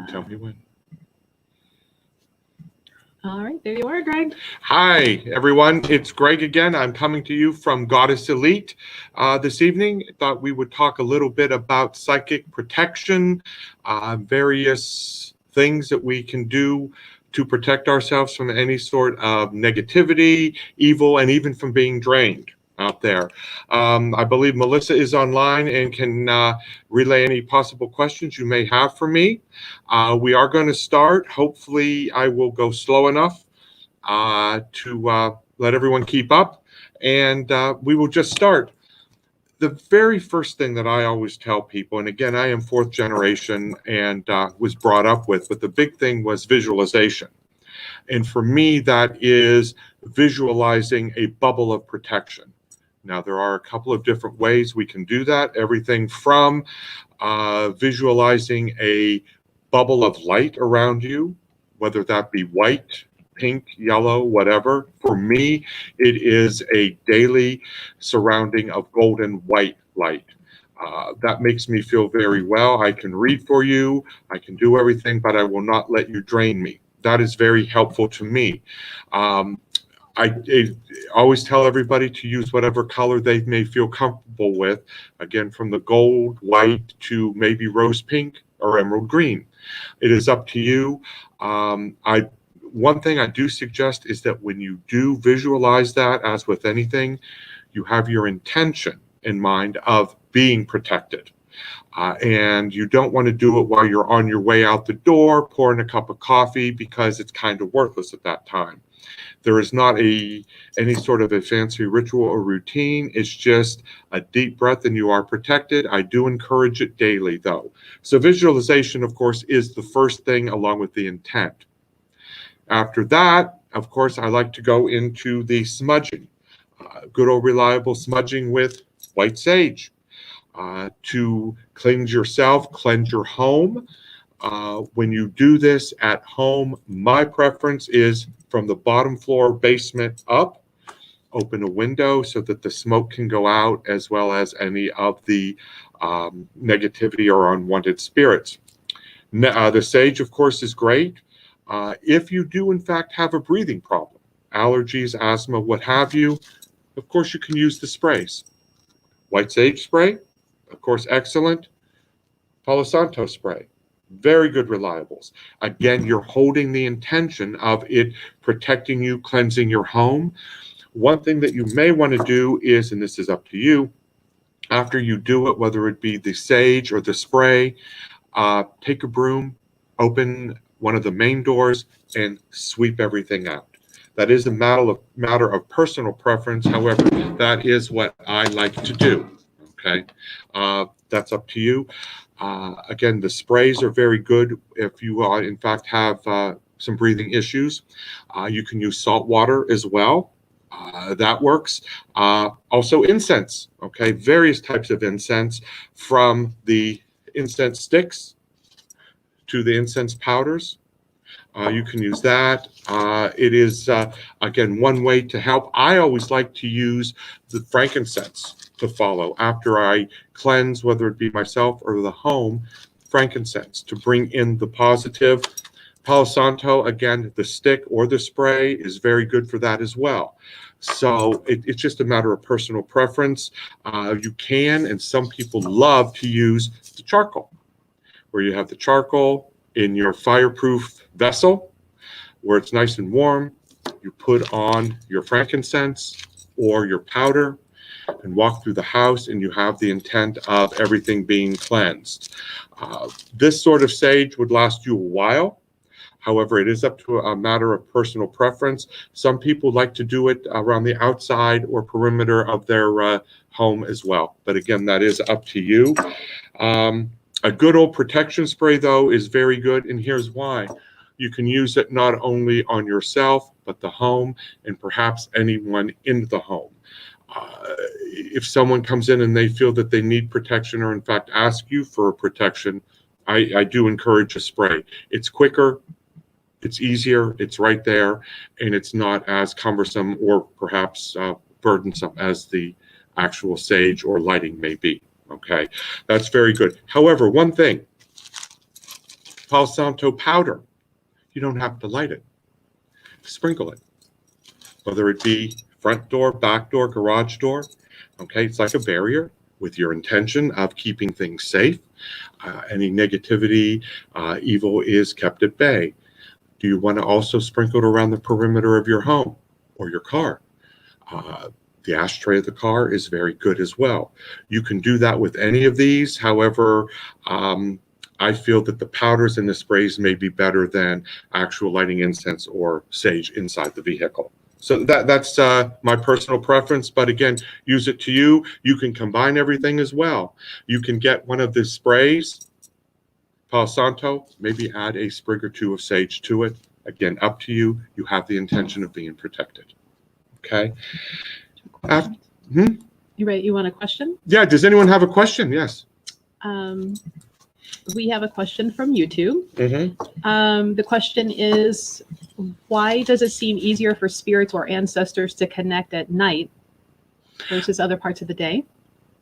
Tell me when. All right, there you are, Greg. Hi, everyone. It's Greg again. I'm coming to you from Goddess Elite this evening. I thought we would talk a little bit about psychic protection, various things that we can do to protect ourselves from any sort of negativity, evil, and even from being drained out there. I believe Melissa is online and can relay any possible questions you may have for me. We are going to start. Hopefully, I will go slow enough to let everyone keep up, and we will just start. The very first thing that I always tell people, and again, I am fourth generation and was brought up with, but the big thing was visualization. And for me, that is visualizing a bubble of protection. Now, there are a couple of different ways we can do that. Everything from visualizing a bubble of light around you, whether that be white, pink, yellow, whatever. For me, it is a daily surrounding of golden white light. That makes me feel very well. I can read for you, I can do everything, but I will not let you drain me. That is very helpful to me. I always tell everybody to use whatever color they may feel comfortable with, again, from the gold, white, to maybe rose pink or emerald green. It is up to you. One thing I do suggest is that when you do visualize that, as with anything, you have your intention in mind of being protected. And you don't want to do it while you're on your way out the door, pouring a cup of coffee, because it's kind of worthless at that time. There is not any sort of a fancy ritual or routine. It's just a deep breath and you are protected. I do encourage it daily, though. So visualization, of course, is the first thing, along with the intent. After that, of course, I like to go into the smudging. Good old reliable smudging with white sage to cleanse yourself, cleanse your home. When you do this at home, my preference is from the bottom floor basement up. Open a window so that the smoke can go out, as well as any of the negativity or unwanted spirits. The sage, of course, is great. If you do, in fact, have a breathing problem, allergies, asthma, what have you, of course, you can use the sprays. White sage spray, of course, excellent. Palo Santo spray, very good reliables. Again, you're holding the intention of it protecting you, cleansing your home. One thing that you may want to do is, and this is up to you, after you do it, whether it be the sage or the spray, take a broom, open one of the main doors, and sweep everything out. That is a matter of personal preference. However, that is what I like to do. Okay, that's up to you. Again, the sprays are very good if you, in fact, have some breathing issues. You can use salt water as well. That works. Also incense, okay? Various types of incense, from the incense sticks to the incense powders. You can use that. It is, again, one way to help. I always like to use the frankincense to follow after I cleanse, whether it be myself or the home. Frankincense to bring in the positive. Palo Santo, again, the stick or the spray is very good for that as well. So it's just a matter of personal preference. You can, and some people love to use the charcoal, where you have the charcoal in your fireproof vessel where it's nice and warm. You put on your frankincense or your powder and walk through the house, and you have the intent of everything being cleansed. This sort of sage would last you a while. However, it is up to a matter of personal preference. Some people like to do it around the outside or perimeter of their home as well. But again, that is up to you. A good old protection spray, though, is very good, and here's why. You can use it not only on yourself, but the home, and perhaps anyone in the home. If someone comes in and they feel that they need protection, or in fact ask you for a protection, I do encourage a spray. It's quicker, it's easier, it's right there, and it's not as cumbersome or perhaps burdensome as the actual sage or lighting may be. Okay, that's very good. However, one thing, Palo Santo powder. You don't have to light it. Sprinkle it, whether it be front door, back door, garage door. Okay, it's like a barrier with your intention of keeping things safe. Any negativity, evil is kept at bay. Do you want to also sprinkle it around the perimeter of your home or your car? The ashtray of the car is very good as well. You can do that with any of these. However, I feel that the powders and the sprays may be better than actual lighting incense or sage inside the vehicle. So that's my personal preference. But again, use it to you. You can combine everything as well. You can get one of the sprays, Palo Santo, maybe add a sprig or two of sage to it. Again, up to you. You have the intention of being protected. Okay. You ready? You want a question? Yeah. Does anyone have a question? Yes. We have a question from YouTube. Mm-hmm. The question is, why does it seem easier for spirits or ancestors to connect at night versus other parts of the day?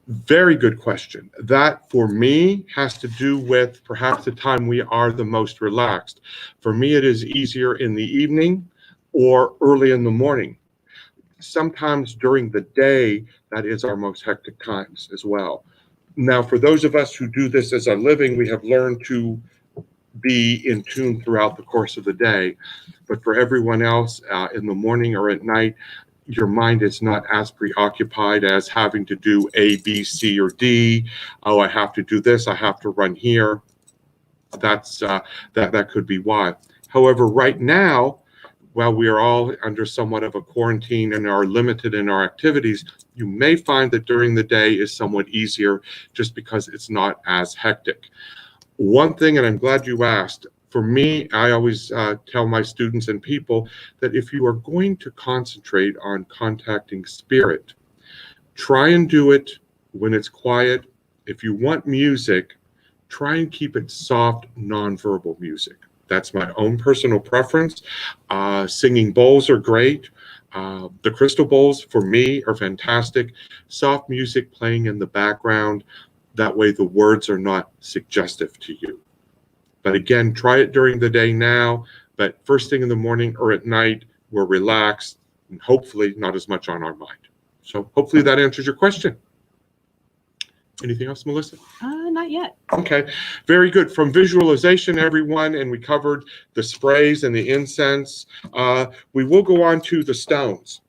Very good question. That, for me, has to do with perhaps the time we are the most relaxed. For me, it is easier in the evening or early in the morning. Sometimes during the day, that is our most hectic times as well. Now, for those of us who do this as a living, we have learned to be in tune throughout the course of the day. But for everyone else, in the morning or at night, your mind is not as preoccupied as having to do A, B, C, or D. Oh, I have to do this. I have to run here. That could be why. However, right now, while we are all under somewhat of a quarantine and are limited in our activities, you may find that during the day is somewhat easier just because it's not as hectic. One thing, and I'm glad you asked, for me, I always tell my students and people that if you are going to concentrate on contacting spirit, try and do it when it's quiet. If you want music, try and keep it soft, nonverbal music. That's my own personal preference. Singing bowls are great. The crystal bowls, for me, are fantastic. Soft music playing in the background. That way the words are not suggestive to you. But again, try it during the day now, but first thing in the morning or at night, we're relaxed and hopefully not as much on our mind. So hopefully that answers your question. Anything else, Melissa? Not yet. Okay, very good. From visualization, everyone, and we covered the sprays and the incense. We will go on to the stones.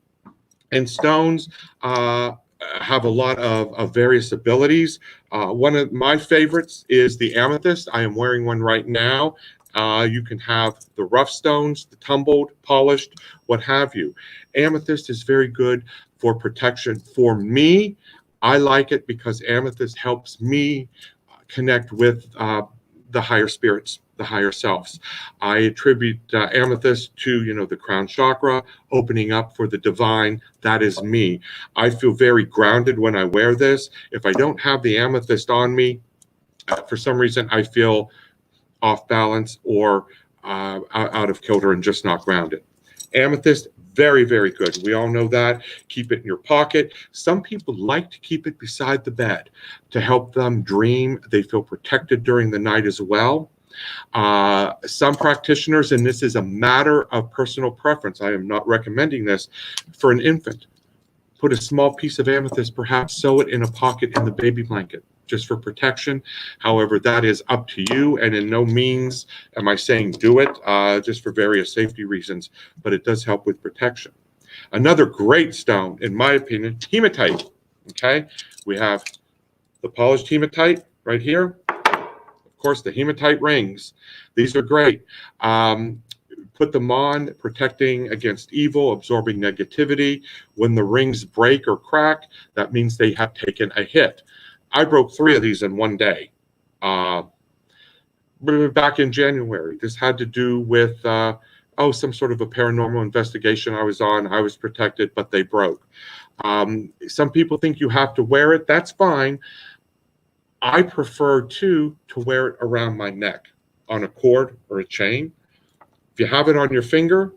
And stones have a lot of various abilities. One of my favorites is the amethyst. I am wearing one right now. You can have the rough stones, the tumbled, polished, what have you. Amethyst is very good for protection. For me, I like it because amethyst helps me connect with the higher spirits, the higher selves. I attribute amethyst to, the crown chakra, opening up for the divine. That is me. I feel very grounded when I wear this. If I don't have the amethyst on me, for some reason, I feel off balance or out of kilter and just not grounded. Amethyst, very, very good. We all know that. Keep it in your pocket. Some people like to keep it beside the bed to help them dream. They feel protected during the night as well. Some practitioners, and this is a matter of personal preference, I am not recommending this, for an infant, put a small piece of amethyst, perhaps sew it in a pocket in the baby blanket, just for protection. However, that is up to you, and in no means am I saying do it, just for various safety reasons, but it does help with protection. Another great stone, in my opinion, hematite. Okay, we have the polished hematite right here. Of course, the hematite rings. These are great. Put them on, protecting against evil, absorbing negativity. When the rings break or crack, that means they have taken a hit. I broke 3 of these in one day. Back in January. This had to do with some sort of a paranormal investigation I was on. I was protected, but they broke. Some people think you have to wear it. That's fine. I prefer to wear it around my neck on a cord or a chain. If you have it on your finger,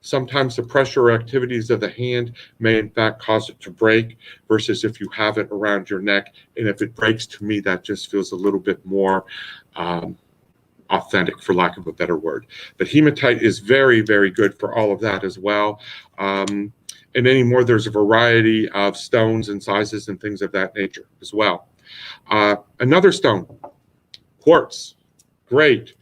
sometimes the pressure or activities of the hand may in fact cause it to break, versus if you have it around your neck. And if it breaks, to me, that just feels a little bit more authentic, for lack of a better word. But hematite is very, very good for all of that as well. And anymore, there's a variety of stones and sizes and things of that nature as well. Another stone, quartz, great.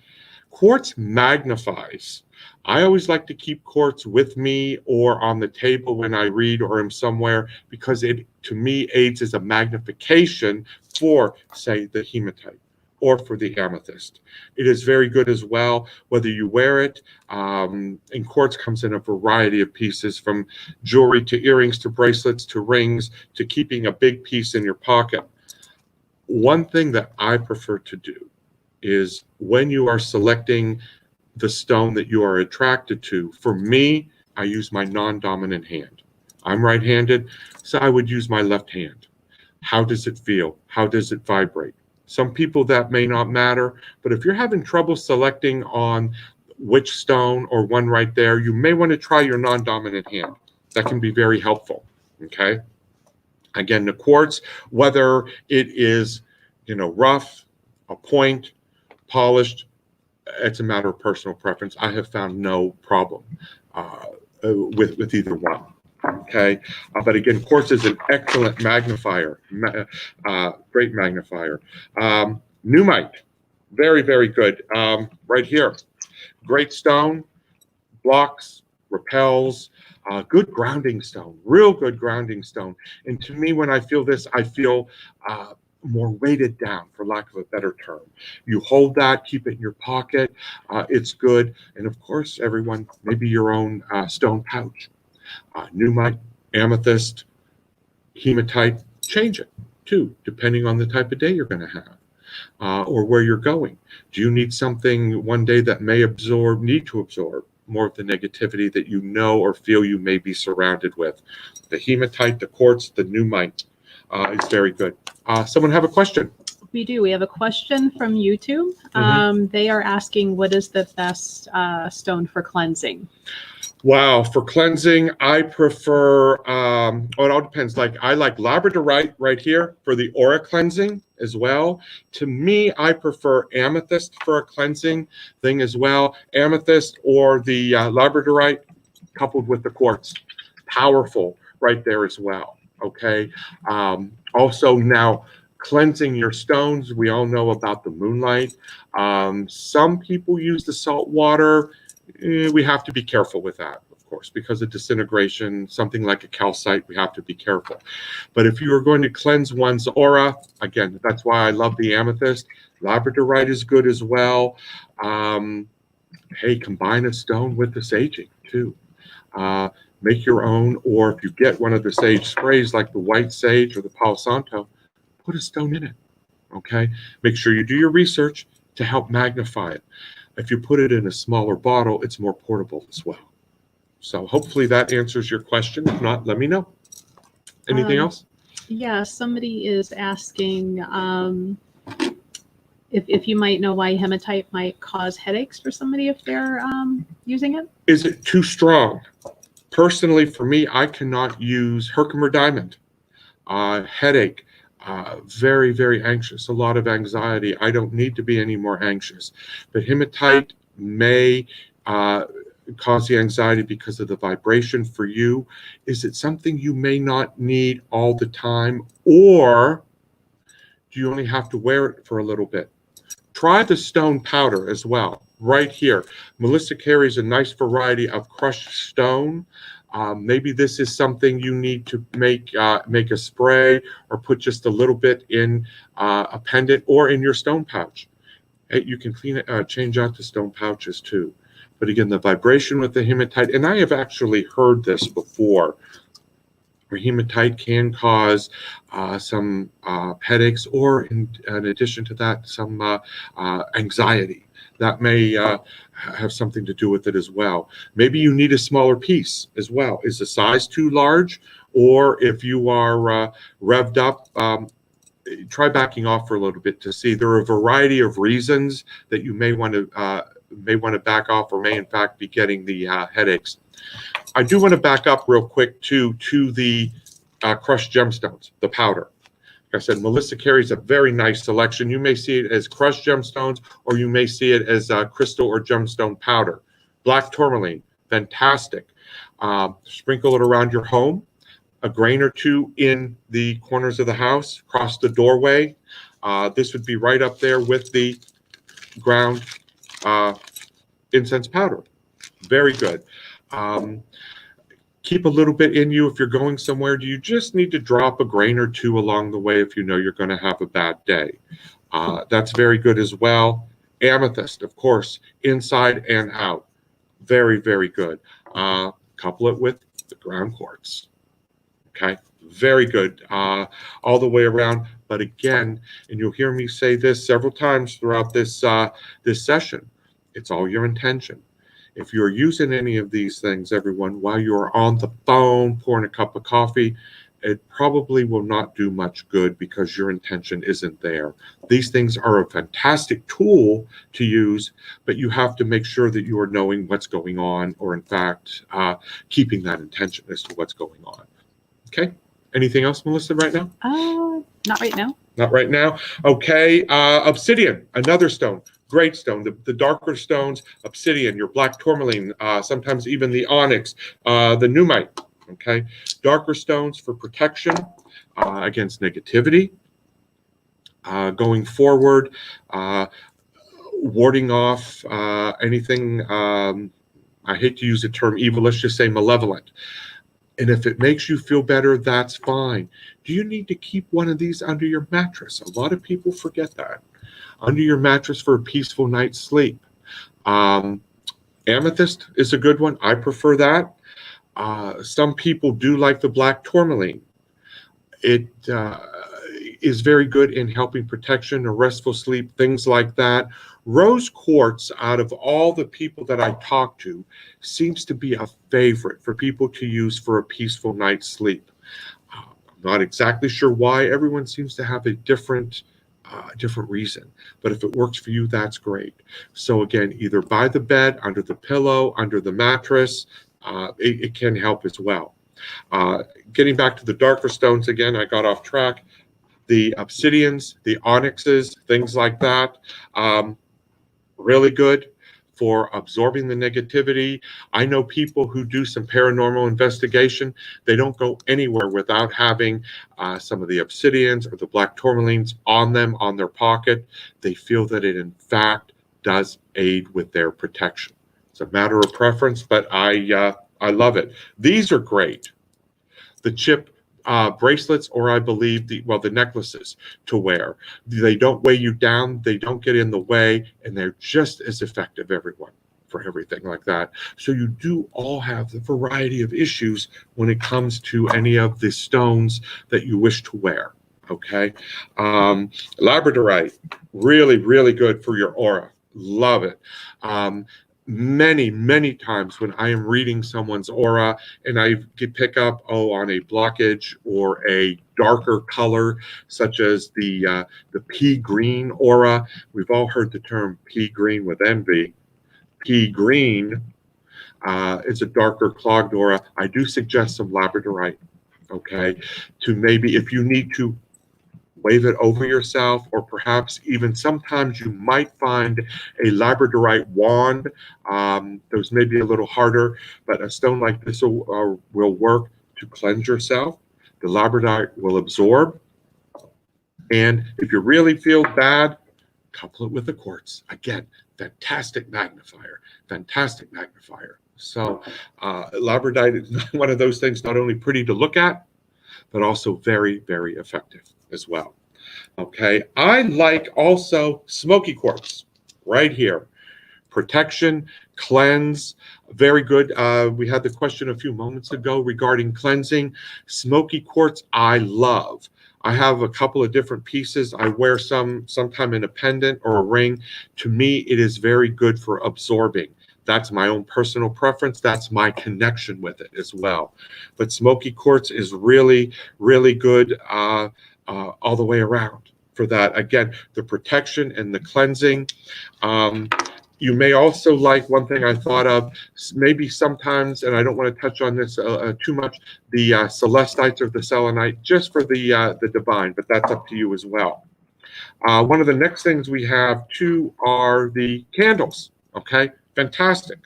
Quartz magnifies. I always like to keep quartz with me or on the table when I read or am somewhere, because it, to me, aids as a magnification for, say, the hematite or for the amethyst. It is very good as well, whether you wear it. And quartz comes in a variety of pieces, from jewelry to earrings to bracelets to rings to keeping a big piece in your pocket. One thing that I prefer to do is, when you are selecting the stone that you are attracted to, for me, I use my non-dominant hand. I'm right-handed, so I would use my left hand. How does it feel? How does it vibrate? Some people that may not matter, but if you're having trouble selecting on which stone or one right there, you may want to try your non-dominant hand. That can be very helpful, okay? Again, the quartz, whether it is, rough, a point, polished, it's a matter of personal preference. I have found no problem with either one. Okay, but again, quartz is an excellent magnifier, great magnifier. Numite, very, very good. Right here, great stone, blocks, repels, good grounding stone, real good grounding stone. And to me, when I feel this, I feel more weighted down, for lack of a better term. You hold that, keep it in your pocket. It's good. And of course, everyone, maybe your own stone pouch. Numite, amethyst, hematite, change it too, depending on the type of day you're going to have or where you're going. Do you need something one day that may need to absorb more of the negativity that you know or feel you may be surrounded with? The hematite, the quartz, the numite is very good. Someone have a question? We do. We have a question from YouTube. They are asking, what is the best stone for cleansing? Wow, for cleansing, I prefer, it all depends. I like labradorite right here for the aura cleansing as well. To me, I prefer amethyst for a cleansing thing as well. Amethyst or the labradorite coupled with the quartz. Powerful right there as well, okay? Also now, cleansing your stones, we all know about the moonlight. Some people use the salt water. We have to be careful with that, of course, because of disintegration. Something like a calcite, we have to be careful. But if you are going to cleanse one's aura, again, that's why I love the amethyst. Labradorite is good as well. Hey, combine a stone with the saging too. Make your own, or if you get one of the sage sprays like the white sage or the Palo Santo, put a stone in it, okay? Make sure you do your research to help magnify it. If you put it in a smaller bottle, it's more portable as well. So hopefully that answers your question. If not, let me know. Anything else? Yeah, somebody is asking if you might know why hematite might cause headaches for somebody if they're using it. Is it too strong? Personally, for me, I cannot use Herkimer diamond. Headache. Very, very anxious, a lot of anxiety. I don't need to be any more anxious. But hematite may cause the anxiety because of the vibration for you. Is it something you may not need all the time, or do you only have to wear it for a little bit? Try the stone powder as well, right here. Melissa carries a nice variety of crushed stone. Maybe this is something you need to make a spray or put just a little bit in a pendant or in your stone pouch. Hey, you can clean it, change out the stone pouches too. But again, the vibration with the hematite, and I have actually heard this before, where hematite can cause some headaches, or in addition to that, some anxiety. That may have something to do with it as well. Maybe you need a smaller piece as well. Is the size too large? Or if you are revved up, try backing off for a little bit to see. There are a variety of reasons that you may want to back off, or may in fact be getting the headaches. I do want to back up real quick to the crushed gemstones, the powder. I said, Melissa carries a very nice selection. You may see it as crushed gemstones, or you may see it as crystal or gemstone powder. Black tourmaline, fantastic. Sprinkle it around your home, a grain or two in the corners of the house, across the doorway. This would be right up there with the ground incense powder. Very good. Keep a little bit in you if you're going somewhere. Do you just need to drop a grain or two along the way if you know you're going to have a bad day? That's very good as well. Amethyst, of course, inside and out. Very, very good. Couple it with the ground quartz. Okay, very good all the way around. But again, and you'll hear me say this several times throughout this this session, it's all your intention. If you're using any of these things, everyone, while you're on the phone pouring a cup of coffee, it probably will not do much good because your intention isn't there. These things are a fantastic tool to use, but you have to make sure that you are knowing what's going on, or in fact, keeping that intention as to what's going on. Okay. Anything else, Melissa, right now? Not right now. Not right now. Okay. Obsidian, another stone. Great stone. The darker stones, obsidian, your black tourmaline, sometimes even the onyx, the numite. Okay. Darker stones for protection against negativity. Going forward, warding off anything, I hate to use the term evil, let's just say malevolent. And if it makes you feel better, that's fine. Do you need to keep one of these under your mattress? A lot of people forget that. Under your mattress for a peaceful night's sleep. Amethyst is a good one. I prefer that. Some people do like the black tourmaline. It is very good in helping protection, a restful sleep, things like that. Rose quartz, out of all the people that I talk to, seems to be a favorite for people to use for a peaceful night's sleep. I'm not exactly sure why. Everyone seems to have a different reason, but if it works for you, that's great. So again, either by the bed, under the pillow, under the mattress, it can help as well. Getting back to the darker stones again, I got off track. The obsidians, the onyxes, things like that, really good for absorbing the negativity. I know people who do some paranormal investigation. They don't go anywhere without having some of the obsidians or the black tourmalines on them, on their pocket. They feel that it, in fact, does aid with their protection. It's a matter of preference, but I love it. These are great. The chip bracelets, or I believe the necklaces to wear. They don't weigh you down, they don't get in the way, and they're just as effective, everyone, for everything like that. So you do all have the variety of issues when it comes to any of the stones that you wish to wear. Okay. Labradorite, really, really good for your aura. Love it. Many times when I am reading someone's aura and I pick up on a blockage or a darker color, such as the pea green aura. We've all heard the term pea green with envy. Pea green is a darker clogged aura. I do suggest some labradorite, okay, to maybe, if you need to, wave it over yourself, or perhaps even sometimes you might find a labradorite wand. Those may be a little harder, but a stone like this will work to cleanse yourself. The labradorite will absorb. And if you really feel bad, couple it with the quartz. Again, fantastic magnifier, fantastic magnifier. So labradorite is one of those things, not only pretty to look at, but also very, very effective as well. Okay, I like also smoky quartz right here. Protection, cleanse, very good. We had the question a few moments ago regarding cleansing. Smoky quartz, I love. I have a couple of different pieces. I wear sometime in a pendant or a ring. To me, it is very good for absorbing. That's my own personal preference. That's my connection with it as well. But smoky quartz is really, really good all the way around for that. Again, the protection and the cleansing. You may also like, one thing I thought of, maybe sometimes, and I don't want to touch on this too much, the celestites or the selenite, just for the divine, but that's up to you as well. One of the next things we have too are the candles. Okay, fantastic.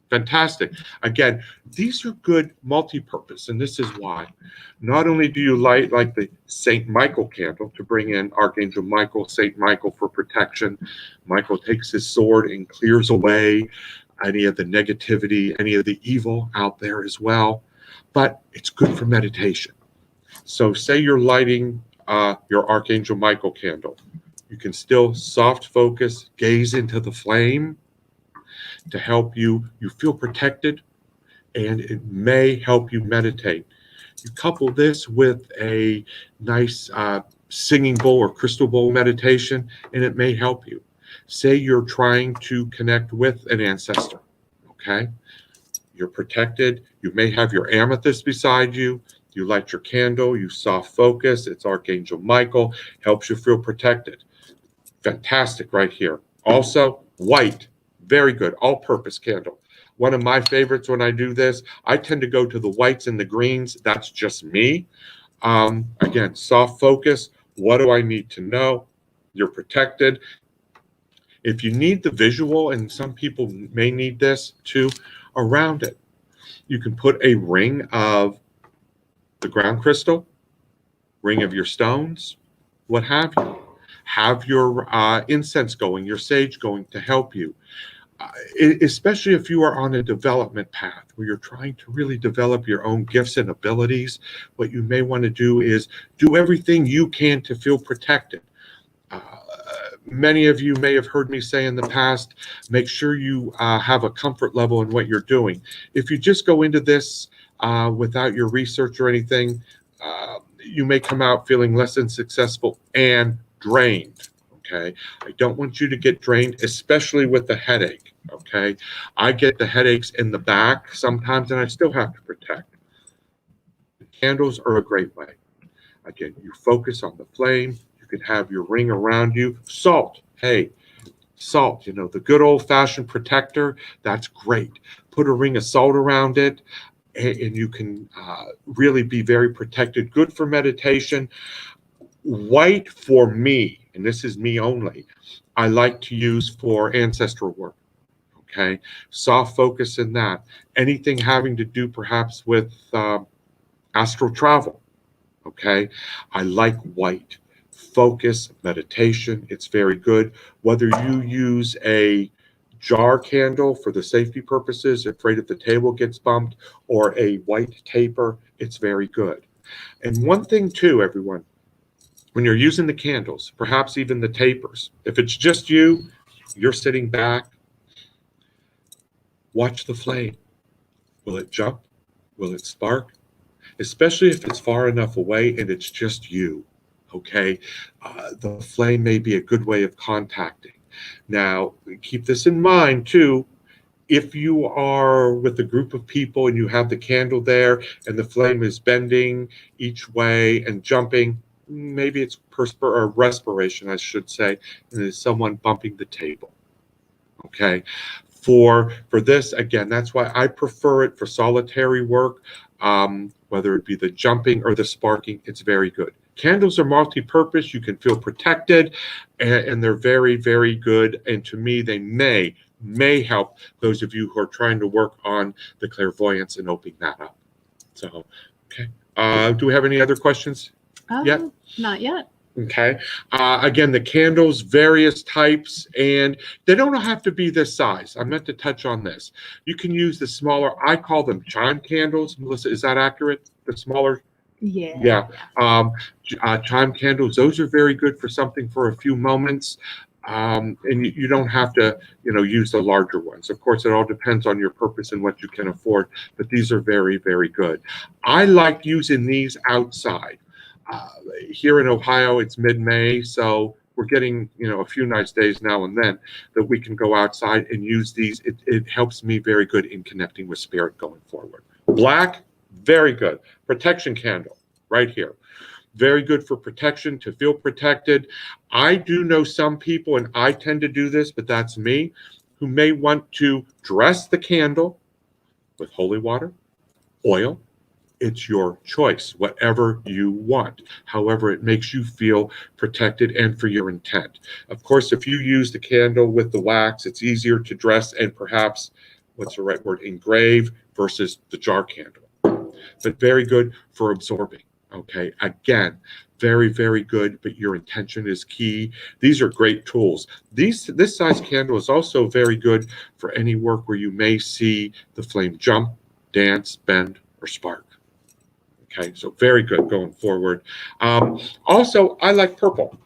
Fantastic. Again, these are good multi-purpose, and this is why. Not only do you light like the St. Michael candle to bring in Archangel Michael, St. Michael for protection. Michael takes his sword and clears away any of the negativity, any of the evil out there as well. But it's good for meditation. So say you're lighting your Archangel Michael candle. You can still soft focus, gaze into the flame, to help you feel protected, and it may help you meditate. You couple this with a nice singing bowl or crystal bowl meditation, and it may help you. Say you're trying to connect with an ancestor, okay? You're protected. You may have your amethyst beside you. You light your candle, you soft focus. It's Archangel Michael, helps you feel protected. Fantastic right here. Also, white. Very good, all-purpose candle. One of my favorites when I do this, I tend to go to the whites and the greens. That's just me. Again, soft focus. What do I need to know? You're protected. If you need the visual, and some people may need this too, around it, you can put a ring of the ground crystal, ring of your stones, what have you. Have your incense going, your sage going to help you. Especially if you are on a development path where you're trying to really develop your own gifts and abilities, what you may want to do is do everything you can to feel protected. Many of you may have heard me say in the past, make sure you have a comfort level in what you're doing. If you just go into this without your research or anything, you may come out feeling less than successful and drained. Okay, I don't want you to get drained, especially with the headache. Okay, I get the headaches in the back sometimes, and I still have to protect. The candles are a great way. Again, you focus on the flame. You can have your ring around you. Salt, hey, salt, you know, the good old-fashioned protector, that's great. Put a ring of salt around it, and you can really be very protected. Good for meditation. White for me, and this is me only, I like to use for ancestral work. Okay, soft focus in that. Anything having to do perhaps with astral travel. Okay, I like white. Focus, meditation, it's very good. Whether you use a jar candle for the safety purposes, afraid if the table gets bumped, or a white taper, it's very good. And one thing too, everyone, when you're using the candles, perhaps even the tapers, if it's just you, you're sitting back, watch the flame. Will it jump? Will it spark? Especially if it's far enough away and it's just you, okay? The flame may be a good way of contacting. Now, keep this in mind too. If you are with a group of people and you have the candle there and the flame is bending each way and jumping, maybe it's respiration, I should say, and there's someone bumping the table. Okay, for this, again, that's why I prefer it for solitary work. Whether it be the jumping or the sparking, it's very good. Candles are multi-purpose. You can feel protected, and they're very, very good. And to me, they may help those of you who are trying to work on the clairvoyance and opening that up. So, okay. Do we have any other questions? Yet? Not yet. Okay. Again, the candles, various types, and they don't have to be this size. I meant to touch on this. You can use the smaller, I call them chime candles. Melissa, is that accurate? The smaller? Yeah. Chime candles, those are very good for something for a few moments. And you don't have to, use the larger ones. Of course, it all depends on your purpose and what you can afford, but these are very, very good. I like using these outside. Here in Ohio, it's mid-May, so we're getting, a few nice days now and then that we can go outside and use these. It helps me very good in connecting with spirit going forward. Black, very good. Protection candle, right here. Very good for protection, to feel protected. I do know some people, and I tend to do this, but that's me. who may want to dress the candle with holy water, oil. It's your choice, whatever you want, however it makes you feel protected and for your intent. Of course, if you use the candle with the wax, it's easier to dress and perhaps, what's the right word, engrave versus the jar candle. But very good for absorbing, okay? Again, very, very good, but your intention is key. These are great tools. This size candle is also very good for any work where you may see the flame jump, dance, bend, or spark. Okay, so very good going forward. Also, I like purple.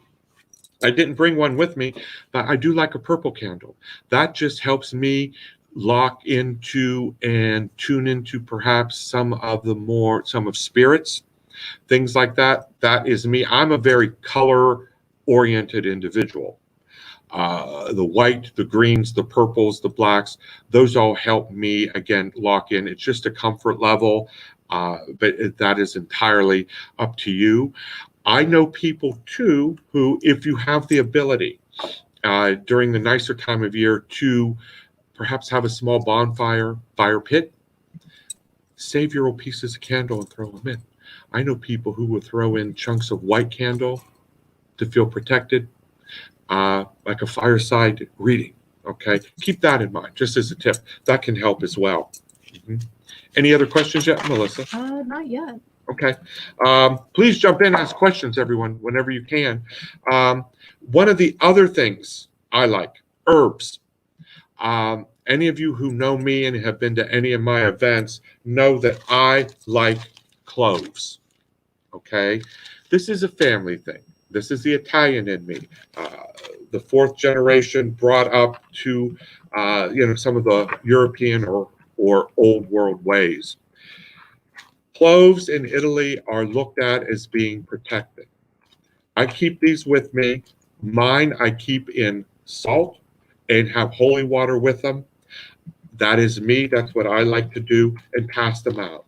I didn't bring one with me, but I do like a purple candle. That just helps me lock into and tune into perhaps some of spirits, things like that. That is me. I'm a very color-oriented individual. The white, the greens, the purples, the blacks, those all help me, again, lock in. It's just a comfort level, but that is entirely up to you. I know people, too, who, if you have the ability during the nicer time of year to perhaps have a small bonfire, fire pit, save your old pieces of candle and throw them in. I know people who will throw in chunks of white candle to feel protected, like a fireside reading. Okay, keep that in mind, just as a tip. That can help as well. Any other questions yet, Melissa? Not yet. Okay. Please jump in, ask questions, everyone, whenever you can. One of the other things I like, herbs. Any of you who know me and have been to any of my events know that I like cloves. Okay. This is a family thing. This is the Italian in me. The fourth generation brought up to, some of the European or old world ways. Cloves in Italy are looked at as being protected. I keep these with me. Mine I keep in salt and have holy water with them. That is me. That's what I like to do, and pass them out.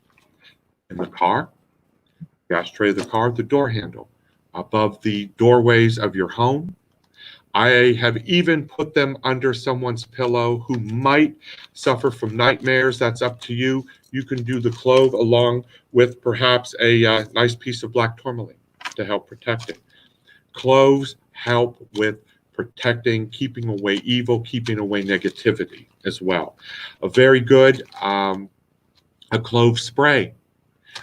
In the car, the ashtray of the car, the door handle, above the doorways of your home. I have even put them under someone's pillow who might suffer from nightmares. That's up to you. You can do the clove along with perhaps a nice piece of black tourmaline to help protect it. Cloves help with protecting, keeping away evil, keeping away negativity as well. A very good a clove spray.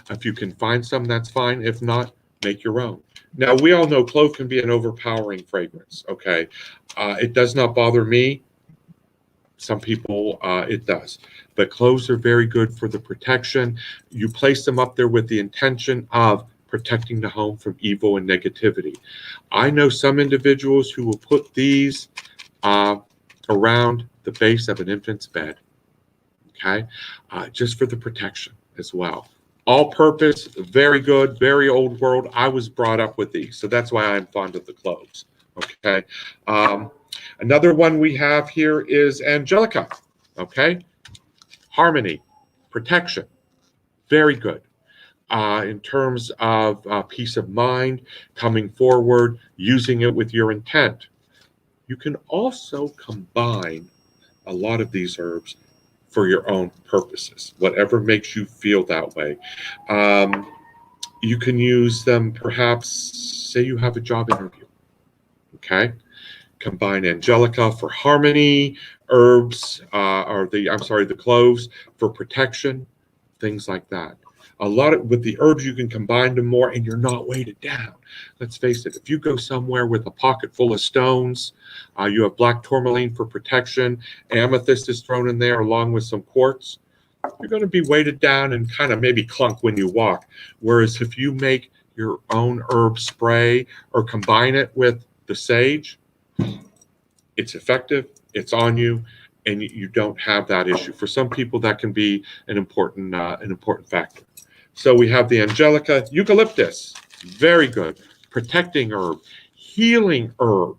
If you can find some, that's fine. If not, make your own. Now, we all know clove can be an overpowering fragrance, okay? It does not bother me. Some people, it does. But cloves are very good for the protection. You place them up there with the intention of protecting the home from evil and negativity. I know some individuals who will put these around the base of an infant's bed, okay? Just for the protection as well. All purpose, very good, very old world. I was brought up with these, so that's why I'm fond of the cloves. Okay. Another one we have here is Angelica. Okay. Harmony, protection, very good. In terms of peace of mind, coming forward, using it with your intent. You can also combine a lot of these herbs for your own purposes, whatever makes you feel that way. You can use them, perhaps, say you have a job interview, okay? Combine Angelica for harmony, herbs, the cloves for protection, things like that. With the herbs, you can combine them more and you're not weighted down. Let's face it, if you go somewhere with a pocket full of stones, you have black tourmaline for protection, amethyst is thrown in there along with some quartz, you're going to be weighted down and kind of maybe clunk when you walk. Whereas if you make your own herb spray or combine it with the sage, it's effective, it's on you, and you don't have that issue. For some people, that can be an important factor. So we have the Angelica, eucalyptus, very good, protecting herb, healing herb,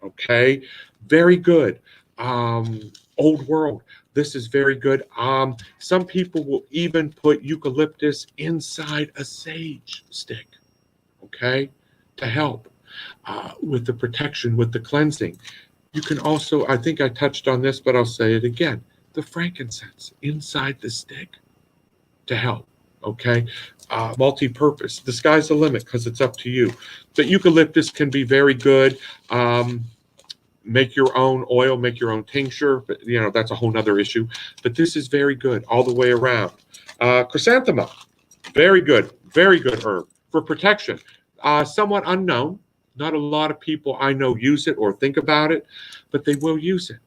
okay, very good. Old world, this is very good. Some people will even put eucalyptus inside a sage stick, okay, to help with the protection, with the cleansing. You can also, I think I touched on this, but I'll say it again, the frankincense inside the stick to help, okay? Multi-purpose. The sky's the limit because it's up to you. But eucalyptus can be very good. Make your own oil, make your own tincture, but that's a whole nother issue. But this is very good all the way around. Chrysanthemum, very good herb for protection. Somewhat unknown. Not a lot of people I know use it or think about it, but they will use it.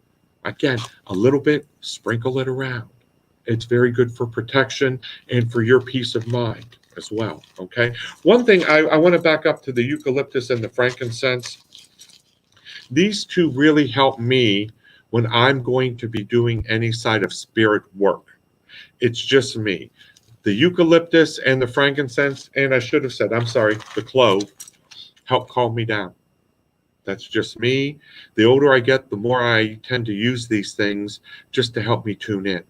Again, a little bit, sprinkle it around. It's very good for protection and for your peace of mind as well, okay? One thing, I want to back up to the eucalyptus and the frankincense. These two really help me when I'm going to be doing any side of spirit work. It's just me. The eucalyptus and the frankincense, and I should have said, I'm sorry, the clove, help calm me down. That's just me. The older I get, the more I tend to use these things just to help me tune in.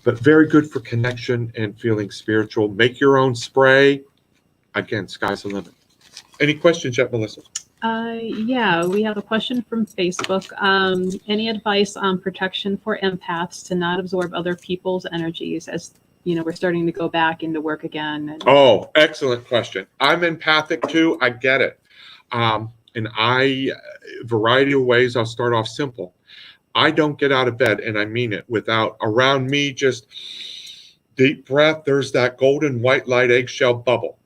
But very good for connection and feeling spiritual. Make your own spray. Again, sky's the limit. Any questions yet, Melissa? Yeah, we have a question from Facebook. Any advice on protection for empaths to not absorb other people's energies as we're starting to go back into work again? Oh, excellent question. I'm empathic too. I get it. And variety of ways. I'll start off simple. I don't get out of bed, and I mean it, without around me just deep breath. There's that golden white light eggshell bubble.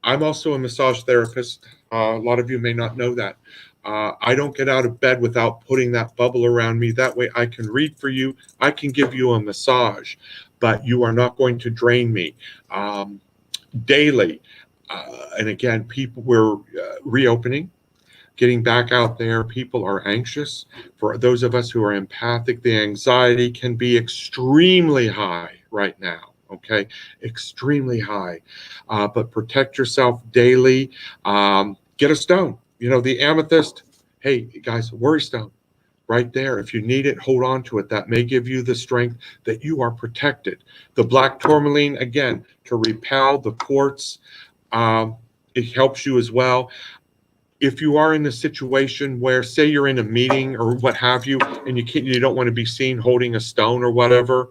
I'm also a massage therapist. A lot of you may not know that. I don't get out of bed without putting that bubble around me. That way I can read for you. I can give you a massage, but you are not going to drain me. Daily. And again, we're reopening, getting back out there. People are anxious. For those of us who are empathic, the anxiety can be extremely high right now. Okay, extremely high. But protect yourself daily. Get a stone. The amethyst. Hey, guys, worry stone. Right there. If you need it, hold on to it. That may give you the strength that you are protected. The black tourmaline, again, to repel the quartz. It helps you as well. If you are in a situation where, say you're in a meeting or what have you, and you don't want to be seen holding a stone or whatever,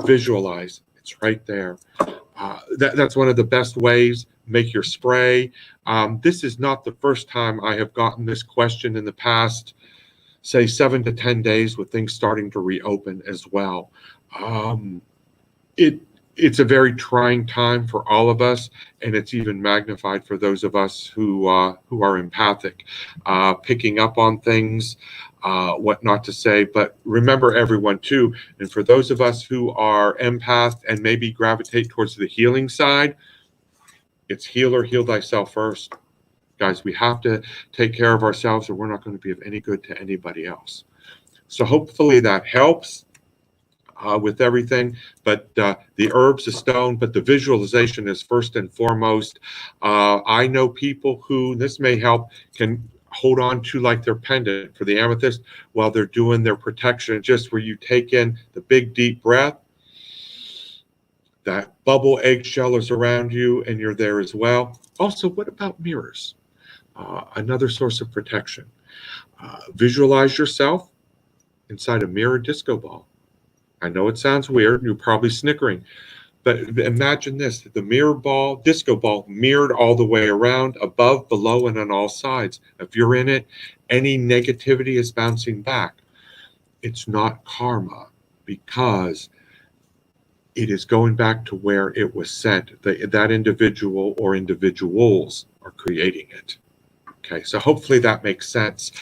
visualize. It's right there. That's one of the best ways. Make your spray. This is not the first time I have gotten this question in the past, say 7 to 10 days, with things starting to reopen as well. It's a very trying time for all of us, and it's even magnified for those of us who are empathic, picking up on things, what not to say. But remember, everyone too, and for those of us who are empath and maybe gravitate towards the healing side, it's heal thyself first. Guys, we have to take care of ourselves, or we're not going to be of any good to anybody else. So hopefully that helps. With everything, but the herbs, the stone, but the visualization is first and foremost. I know people who, this may help, can hold on to like their pendant for the amethyst while they're doing their protection, just where you take in the big deep breath, that bubble eggshell is around you and you're there as well. Also, what about mirrors? Another source of protection. Visualize yourself inside a mirror disco ball. I know it sounds weird, you're probably snickering, but imagine this, the disco ball mirrored all the way around, above, below, and on all sides. If you're in it, any negativity is bouncing back. It's not karma, because it is going back to where it was sent. That individual or individuals are creating it. Okay, so hopefully that makes sense.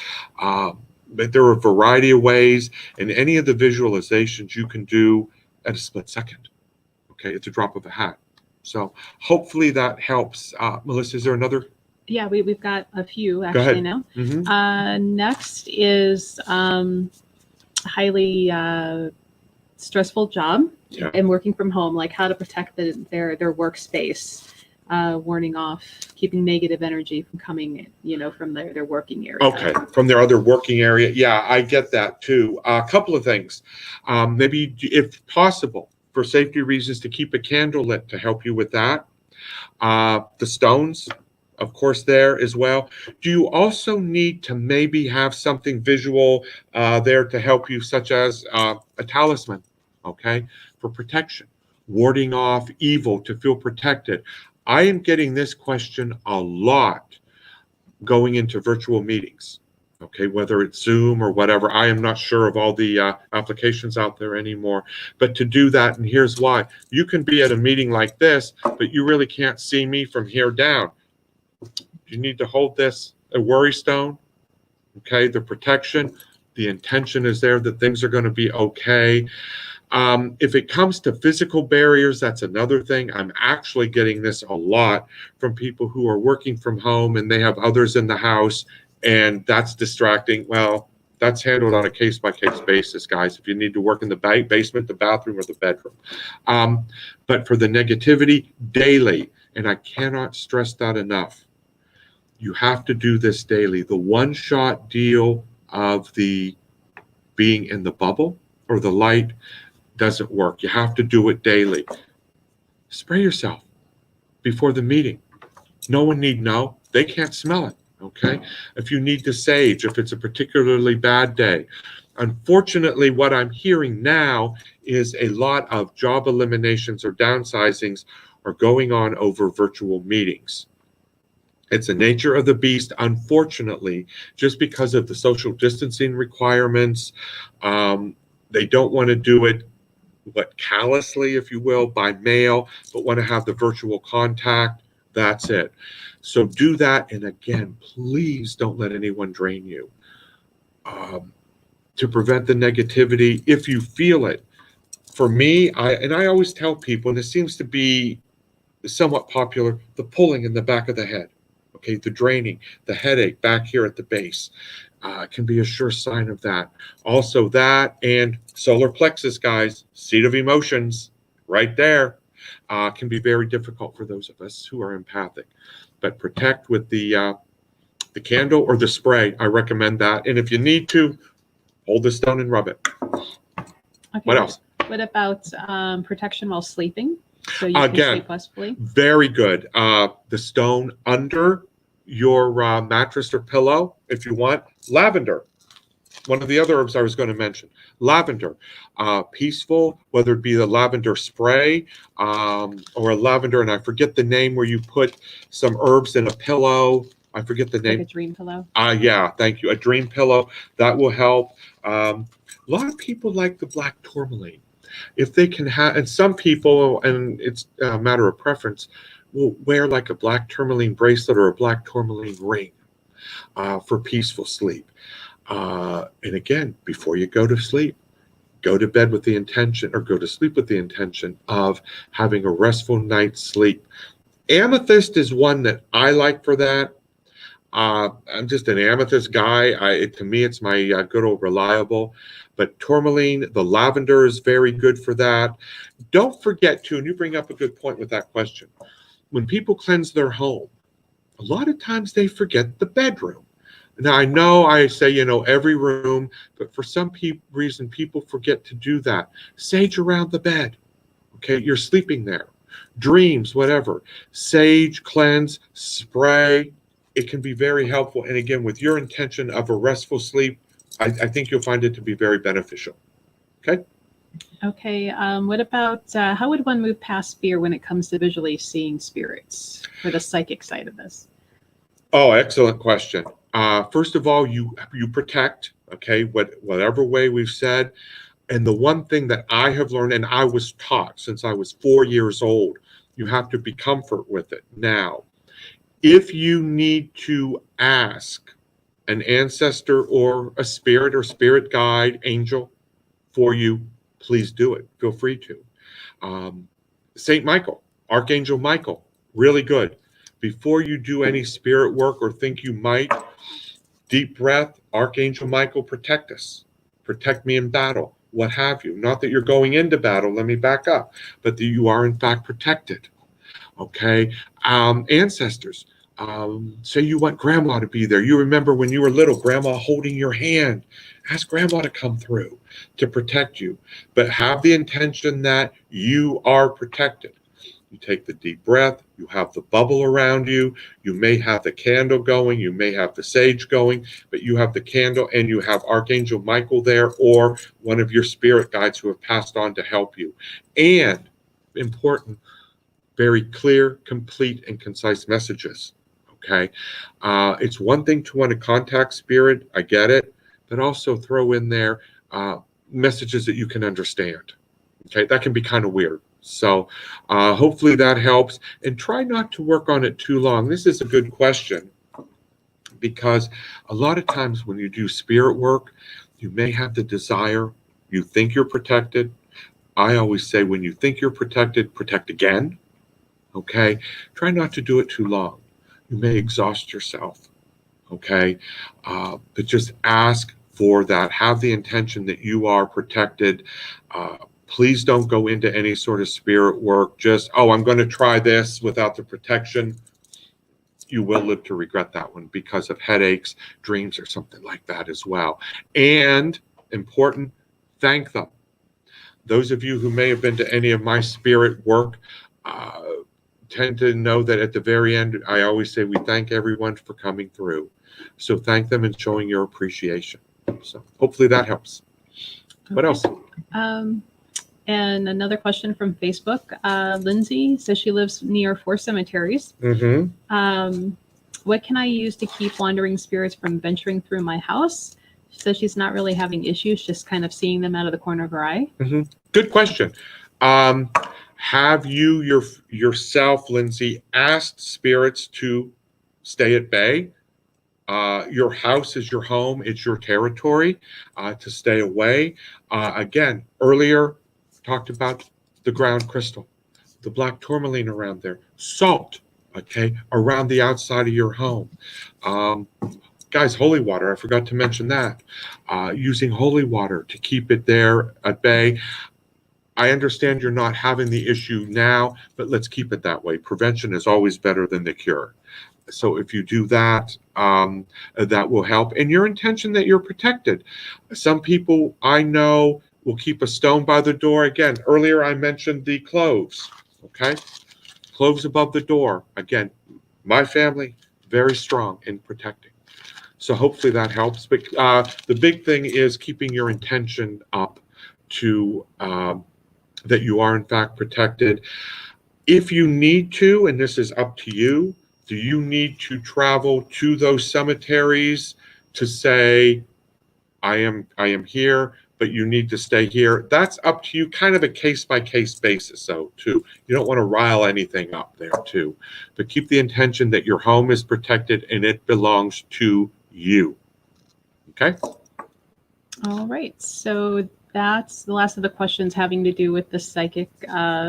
But there are a variety of ways, and any of the visualizations you can do at a split second. Okay, it's a drop of a hat. So hopefully that helps. Melissa, is there another? Yeah, we've got a few actually now. Mm-hmm. Next is highly stressful job and working from home, like how to protect their workspace. Warning off, keeping negative energy from coming, from their working area. Okay, from their other working area. Yeah, I get that too. A couple of things. Maybe, if possible, for safety reasons, to keep a candle lit to help you with that. The stones, of course, there as well. Do you also need to maybe have something visual there to help you, such as a talisman, okay, for protection, warding off evil, to feel protected? I am getting this question a lot going into virtual meetings, okay, whether it's Zoom or whatever. I am not sure of all the applications out there anymore, but to do that, and here's why. You can be at a meeting like this, but you really can't see me from here down. You need to hold this, a worry stone, okay, the protection, the intention is there that things are going to be okay. If it comes to physical barriers, that's another thing. I'm actually getting this a lot from people who are working from home and they have others in the house, and that's distracting. Well, that's handled on a case-by-case basis, guys, if you need to work in the basement, the bathroom, or the bedroom. But for the negativity, daily, and I cannot stress that enough, you have to do this daily. The one-shot deal of the being in the bubble or the light doesn't work. You have to do it daily. Spray yourself before the meeting. No one need know. They can't smell it, okay? If you need to sage, if it's a particularly bad day. Unfortunately, what I'm hearing now is a lot of job eliminations or downsizings are going on over virtual meetings. It's the nature of the beast, unfortunately, just because of the social distancing requirements. They don't want to do it callously, if you will, by mail, but want to have the virtual contact. That's it. So do that. And again, please don't let anyone drain you. To prevent the negativity, if you feel it. For me, I always tell people, and it seems to be somewhat popular, the pulling in the back of the head. Okay, the draining, the headache back here at the base can be a sure sign of that. Also that and solar plexus, guys, seat of emotions, right there, can be very difficult for those of us who are empathic. But protect with the candle or the spray. I recommend that. And if you need to, hold the stone and rub it. Okay, what else? What about protection while sleeping? So you can sleep restfully? Very good. The stone under your mattress or pillow, if you want. Lavender, one of the other herbs I was going to mention. Lavender, peaceful, whether it be the lavender spray or a lavender, and I forget the name, where you put some herbs in a pillow. I forget the name. Like a dream pillow? Yeah, thank you. A dream pillow. That will help. A lot of people like the black tourmaline. If they can have, and some people, and it's a matter of preference, will wear like a black tourmaline bracelet or a black tourmaline ring for peaceful sleep. And again, before you go to sleep, go to bed with the intention, or go to sleep with the intention of having a restful night's sleep. Amethyst is one that I like for that. I'm just an amethyst guy. To me, it's my good old reliable. But tourmaline, the lavender is very good for that. Don't forget too, and you bring up a good point with that question. When people cleanse their home, a lot of times they forget the bedroom. Now, I know I say, every room, but for some reason, people forget to do that. Sage around the bed. Okay, you're sleeping there. Dreams, whatever. Sage, cleanse, spray. It can be very helpful. And again, with your intention of a restful sleep, I think you'll find it to be very beneficial. Okay? Okay. What about, how would one move past fear when it comes to visually seeing spirits, for the psychic side of this? Oh, excellent question. First of all, you protect, okay, whatever way we've said. And the one thing that I have learned, and I was taught since I was 4 years old, you have to be comfort with it. Now, if you need to ask an ancestor or a spirit or spirit guide, angel, for you, please do it. Feel free to. Saint Michael, Archangel Michael, really good. Before you do any spirit work or think you might, deep breath, Archangel Michael, protect us. Protect me in battle, what have you. Not that you're going into battle, let me back up, but that you are in fact protected. Okay? Ancestors, say you want grandma to be there. You remember when you were little, grandma holding your hand. Ask grandma to come through to protect you, but have the intention that you are protected. You take the deep breath, you have the bubble around you, you may have the candle going, you may have the sage going, but you have the candle and you have Archangel Michael there or one of your spirit guides who have passed on to help you. And important, very clear, complete, and concise messages. Okay. It's one thing to want to contact spirit, I get it, but also throw in there messages that you can understand. Okay, that can be kind of weird. So hopefully that helps. And try not to work on it too long. This is a good question because a lot of times when you do spirit work, you may have the desire, you think you're protected. I always say when you think you're protected, protect again. Okay, try not to do it too long. You may exhaust yourself. Okay, but just ask for that. Have the intention that you are protected. Please don't go into any sort of spirit work. Just, oh, I'm going to try this without the protection. You will live to regret that one because of headaches, dreams, or something like that as well. And important, thank them. Those of you who may have been to any of my spirit work tend to know that at the very end, I always say we thank everyone for coming through. So thank them and showing your appreciation. So hopefully that helps. Okay. What else? And another question from Facebook. Lindsay says she lives near 4 cemeteries. Mm-hmm. What can I use to keep wandering spirits from venturing through my house? She says she's not really having issues, just kind of seeing them out of the corner of her eye. Mm-hmm. Good question. Have you yourself, Lindsay, asked spirits to stay at bay? Your house is your home. It's your territory to stay away. Again, earlier talked about the ground crystal, the black tourmaline around there, salt, okay, around the outside of your home. Guys, holy water, I forgot to mention that. Using holy water to keep it there at bay. I understand you're not having the issue now, but let's keep it that way. Prevention is always better than the cure. So if you do that, that will help. And your intention that you're protected. Some people I know will keep a stone by the door. Again, earlier I mentioned the cloves, okay? Cloves above the door. Again, my family, very strong in protecting. So hopefully that helps. But the big thing is keeping your intention up to that you are in fact protected. If you need to, and this is up to you, do you need to travel to those cemeteries to say, I am here, but you need to stay here? That's up to you, kind of a case-by-case basis, though, too. You don't want to rile anything up there, too. But keep the intention that your home is protected and it belongs to you. Okay? All right. So that's the last of the questions having to do with the psychic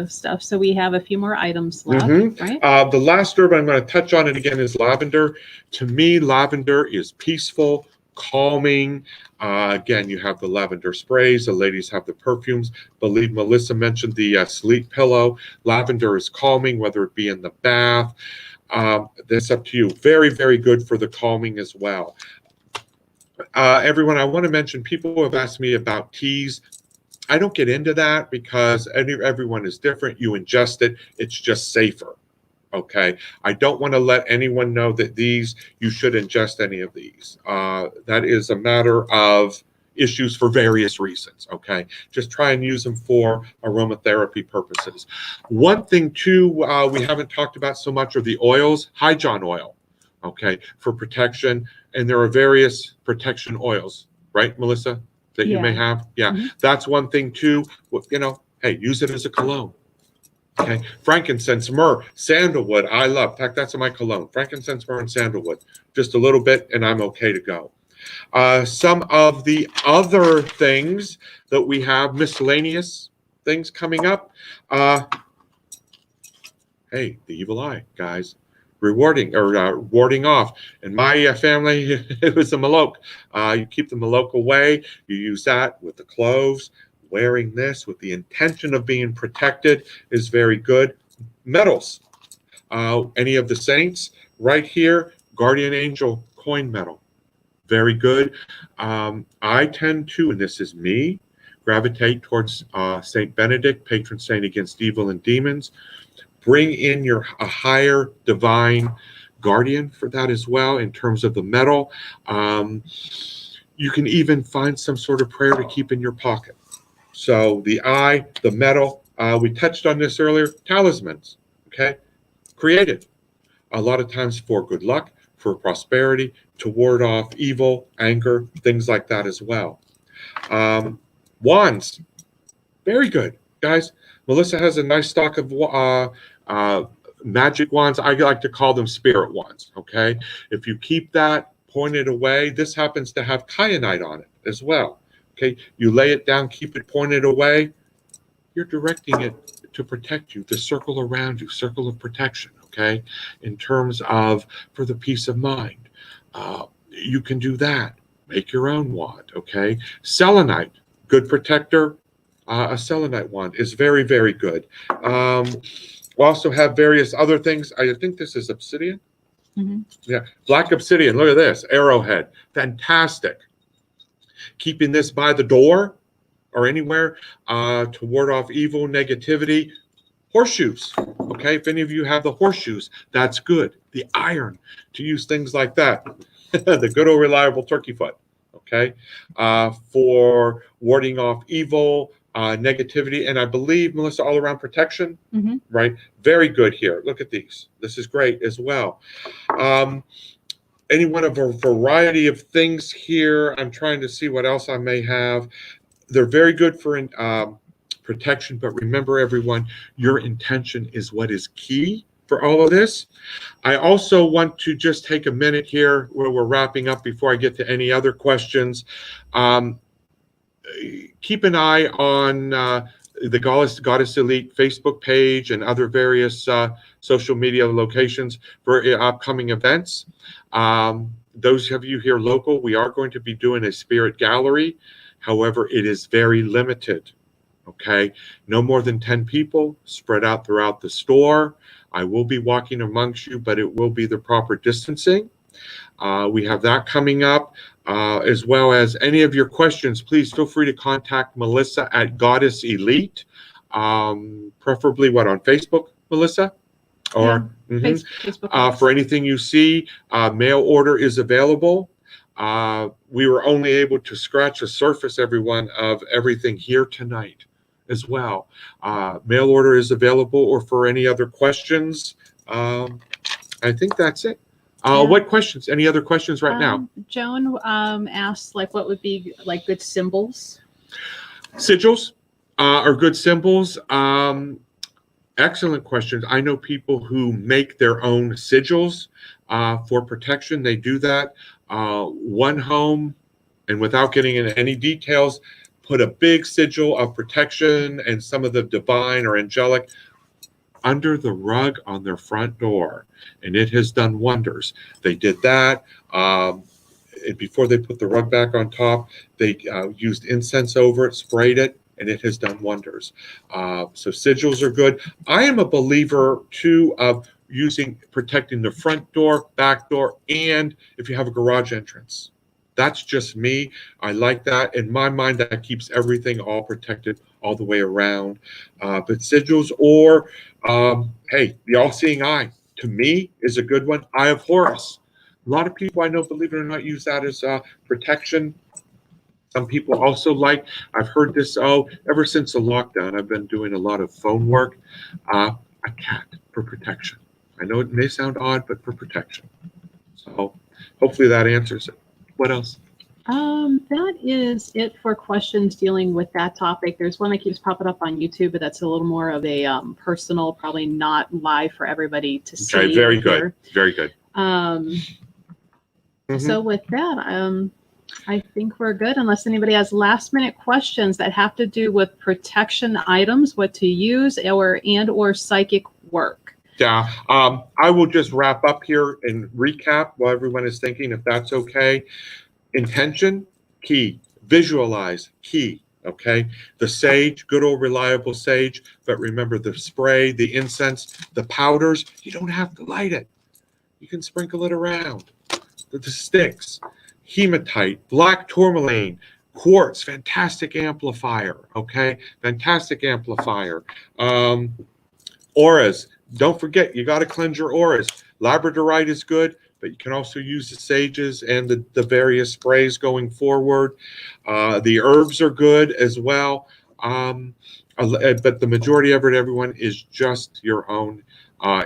stuff. So we have a few more items left, right? The last herb I'm going to touch on it again is lavender. To me, lavender is peaceful, calming. Again, you have the lavender sprays. The ladies have the perfumes. I believe Melissa mentioned the sleep pillow. Lavender is calming, whether it be in the bath. That's up to you. Very, very good for the calming as well. Everyone, I want to mention, people have asked me about teas. I don't get into that because everyone is different. You ingest it. It's just safer. Okay. I don't want to let anyone know that you should ingest any of these. That is a matter of issues for various reasons. Okay. Just try and use them for aromatherapy purposes. One thing too, we haven't talked about so much are the oils, Hydron oil. Okay. For protection. And there are various protection oils, right, Melissa, that you may have? Yeah. Mm-hmm. That's one thing too. You know, hey, use it as a cologne. Okay, frankincense, myrrh, sandalwood, I love. In fact, that's in my cologne. Frankincense, myrrh, and sandalwood. Just a little bit, and I'm okay to go. Some of the other things that we have, miscellaneous things coming up. Hey, the evil eye, guys. Rewarding or warding off. In my family, it was a maloke. You keep the maloke away. You use that with the cloves. Wearing this with the intention of being protected is very good. Metals. Any of the saints right here, guardian angel coin metal. Very good. I tend to, and this is me, gravitate towards Saint Benedict, patron saint against evil and demons. bring in a higher divine guardian for that as well in terms of the metal. You can even find some sort of prayer to keep in your pocket. So the eye, the metal, we touched on this earlier, talismans, okay? Created a lot of times for good luck, for prosperity, to ward off evil, anger, things like that as well. Wands, very good, guys. Melissa has a nice stock of magic wands. I like to call them spirit wands, okay? If you keep that pointed away, this happens to have kyanite on it as well, okay? You lay it down, keep it pointed away, you're directing it to protect you, the circle around you, circle of protection, okay? In terms of for the peace of mind. You can do that. Make your own wand, okay? Selenite, good protector. A selenite wand is very, very good. We also have various other things. I think this is obsidian. Mm-hmm. Yeah, black obsidian. Look at this, arrowhead. Fantastic. Keeping this by the door or anywhere to ward off evil, negativity. Horseshoes, okay? If any of you have the horseshoes, that's good. The iron, to use things like that. The good old reliable turkey foot, okay? For warding off evil, negativity, and I believe, Melissa, all around protection, mm-hmm. right? Very good here. Look at these. This is great as well. Any one of a variety of things here. I'm trying to see what else I may have. They're very good for protection, but remember, everyone, your intention is what is key for all of this. I also want to just take a minute here where we're wrapping up before I get to any other questions. Keep an eye on the Goddess Elite Facebook page and other various social media locations for upcoming events. Those of you here local, we are going to be doing a spirit gallery. However, it is very limited. Okay, no more than 10 people spread out throughout the store. I will be walking amongst you, but it will be the proper distancing. We have that coming up, as well as any of your questions. Please feel free to contact Melissa at Goddess Elite, preferably on Facebook, Melissa? Or yeah, Facebook. For anything you see, mail order is available. We were only able to scratch the surface, everyone, of everything here tonight as well. Mail order is available, or for any other questions, I think that's it. What questions? Any other questions right now? Joan asked, what would be good symbols? Sigils are good symbols. Excellent questions. I know people who make their own sigils for protection. They do that. One home, and without getting into any details, put a big sigil of protection and some of the divine or angelic under the rug on their front door, and it has done wonders. They did that. Before they put the rug back on top, they used incense over it, sprayed it, and it has done wonders. So sigils are good. I am a believer, too, of protecting the front door, back door, and if you have a garage entrance. That's just me. I like that. In my mind, that keeps everything all protected all the way around. But sigils or, hey, the all-seeing eye, to me, is a good one. Eye of Horus. A lot of people I know, believe it or not, use that as protection. Some people also I've heard this, ever since the lockdown, I've been doing a lot of phone work. A cat for protection. I know it may sound odd, but for protection. So hopefully that answers it. What else? That is it for questions dealing with that topic. There's one that keeps popping up on YouTube, but that's a little more of a personal, probably not live for everybody to see. Okay, very good. Very good. So with that, I think we're good, unless anybody has last minute questions that have to do with protection items, what to use, or psychic work. Yeah, I will just wrap up here and recap while everyone is thinking, if that's okay. Intention, key. Visualize, key. Okay. The sage, good old reliable sage. But remember, the spray, the incense, the powders, you don't have to light it. You can sprinkle it around. The sticks, hematite, black tourmaline, quartz, fantastic amplifier. Okay. Fantastic amplifier. Auras, don't forget, you got to cleanse your auras. Labradorite is good, but you can also use the sages and the various sprays going forward. The herbs are good as well. But the majority of it, everyone, is just your own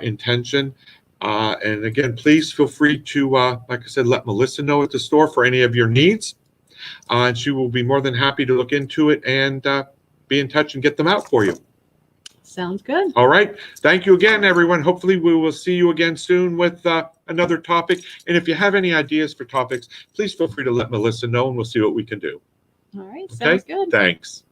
intention. And again, please feel free to, like I said, let Melissa know at the store for any of your needs. And she will be more than happy to look into it and be in touch and get them out for you. Sounds good. All right. Thank you again, everyone. Hopefully we will see you again soon with another topic. And if you have any ideas for topics, please feel free to let Melissa know and we'll see what we can do. All right. Okay? Sounds good. Thanks.